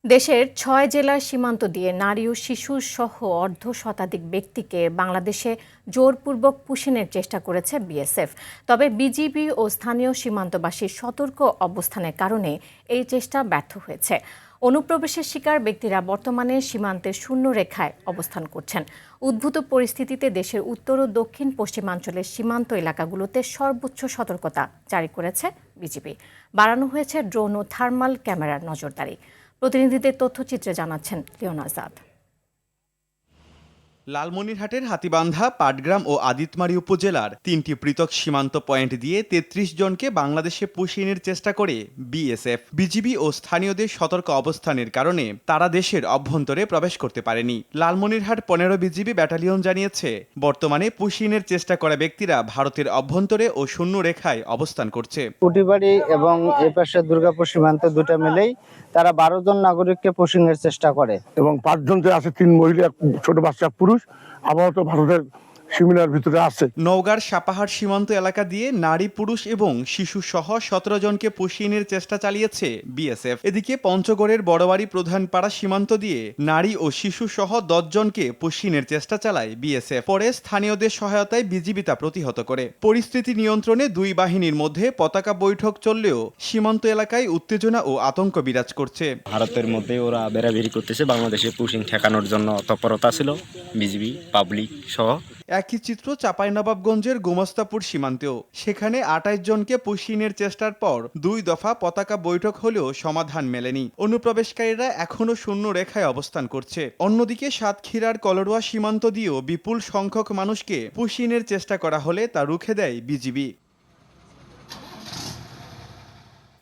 দেশের ৬ জেলার সীমান্ত দিয়ে নারী ও শিশু সহ অর্ধশতাধিক ব্যক্তিকে বাংলাদেশে জোরপূর্বক পুশিনের চেষ্টা করেছে বিএসএফ। তবে বিজিবি ও স্থানীয় সীমান্তবাসীর সতর্ক অবস্থানের কারণে এই চেষ্টা ব্যর্থ হয়েছে। অনুপ্রবেশের শিকার ব্যক্তিরা বর্তমানে সীমান্তের শূন্য রেখায় অবস্থান করছেন। উদ্ভূত পরিস্থিতিতে দেশের উত্তর ও দক্ষিণ পশ্চিমাঞ্চলের সীমান্ত এলাকাগুলোতে সর্বোচ্চ সতর্কতা জারি করেছে বিজিবি। বাড়ানো হয়েছে ড্রোন ও থার্মাল ক্যামেরার নজরদারি। প্রতিনিধিদের তথ্যচিত্রে জানাচ্ছেন লিওন আজাদ। লালমনিরহাটের হাতীবান্ধা, পাটগ্রাম ও আদিতমারী উপজেলার ৩টি পৃথক সীমান্ত পয়েন্ট দিয়ে ৩৩ জনকে বাংলাদেশে পুশিনের চেষ্টা করে বিএসএফ। বিজিবি ও স্থানীয়দের সতর্ক অবস্থানের কারণে তারা দেশের অভ্যন্তরে প্রবেশ করতে পারেনি। লালমনিরহাট ১৫ বিজিবি ব্যাটালিয়ন জানিয়েছে, বর্তমানে পুশিনের চেষ্টা করা ব্যক্তিরা ভারতের অভ্যন্তরে ও শূন্য রেখায় অবস্থান করছে। কুটিবাড়ি এবং এপাশে দুর্গাপুর সীমান্ত দুটো মিলেই তারা ১২ জন নাগরিককে পুশিংয়ের চেষ্টা করে এবং ৫ জন যে আছে, ৩ মহিলা, ছোট বাচ্চা, পুরুষ আপাতত ভারতের সীমানার ভিতরে আছে। নওগাঁর সাপাহার সীমান্ত এলাকা দিয়ে নারী, পুরুষ এবং শিশু সহ ১৭ জনকে পুশিনের চেষ্টা চালিয়েছে বিএসএফ। এদিকে পঞ্চগড়ের বড়বাড়ি প্রধানপাড়া সীমান্ত দিয়ে নারী ও শিশু সহ ১০ জনকে পুশিনের চেষ্টা চালায় বিএসএফ। পরে স্থানীয়দের সহায়তায় বিজিবি তা প্রতিহত করে। পরিস্থিতি নিয়ন্ত্রণে দুই বাহিনীর মধ্যে পতাকা বৈঠক চললেও সীমান্ত এলাকায় উত্তেজনা ও আতঙ্ক বিরাজ করছে। ভারতের মধ্যে ওরা বেড়াবেড়ি করতেছে, বাংলাদেশে পুশিং ঠেকানোর জন্য তৎপরতা ছিল বিজিবি, পাবলিক সহ। একই চিত্র চাঁপাইনবাবগঞ্জের গোমস্তাপুর সীমান্তেও। সেখানে ২৮ জনকে পুশিনের চেষ্টার পর ২ দফা পতাকা বৈঠক হলেও সমাধান মেলেনি। অনুপ্রবেশকারীরা এখনও শূন্য রেখায় অবস্থান করছে। অন্যদিকে সাতক্ষীরার কলরোয়া সীমান্ত দিয়েও বিপুল সংখ্যক মানুষকে পুশিনের চেষ্টা করা হলে তা রুখে দেয় বিজিবি।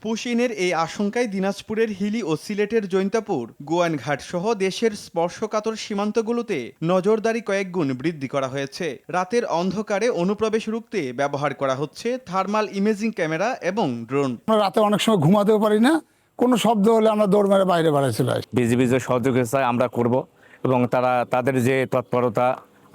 পুশিনের এই আশঙ্কায় দিনাজপুরের হিলি ও সিলেটের জৈন্তাপুর, গোয়াইনঘাট সহ দেশের স্পর্শকাতর সীমান্তগুলোতে নজরদারি কয়েকগুণ বৃদ্ধি করা হয়েছে। রাতের অন্ধকারে অনুপ্রবেশ রুখতে ব্যবহার করা হচ্ছে থার্মাল ইমেজিং ক্যামেরা এবং ড্রোন। রাতে অনেক সময় ঘুমাতেও পারি না, কোনো শব্দ হলে আমরা দৌড় মেরে বাইরে বাড়াই চলে আসি। বিজিবি যে সহযোগিতা আমরা করব এবং তাদের যে তৎপরতা,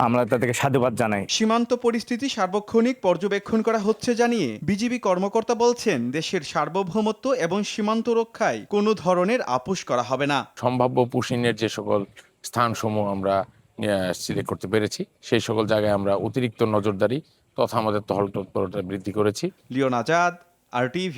আমরা তাদেরকে সাধুবাদ জানাই। সীমান্ত পরিস্থিতি সার্বক্ষণিক পর্যবেক্ষণ করা হচ্ছে জানিয়ে বিজিবি কর্মকর্তা বলছেন, দেশের সার্বভৌমত্ব এবং সীমান্ত রক্ষায় কোনো ধরনের আপোষ করা হবে না। সম্ভাব্য পুশিনের যে সকল স্থানসমূহ আমরা সিলেক্ট করতে পেরেছি, সেই সকল জায়গায় আমরা অতিরিক্ত নজরদারি তথা আমাদের টহল তৎপরতা বৃদ্ধি করেছি। Leon Azad, RTV।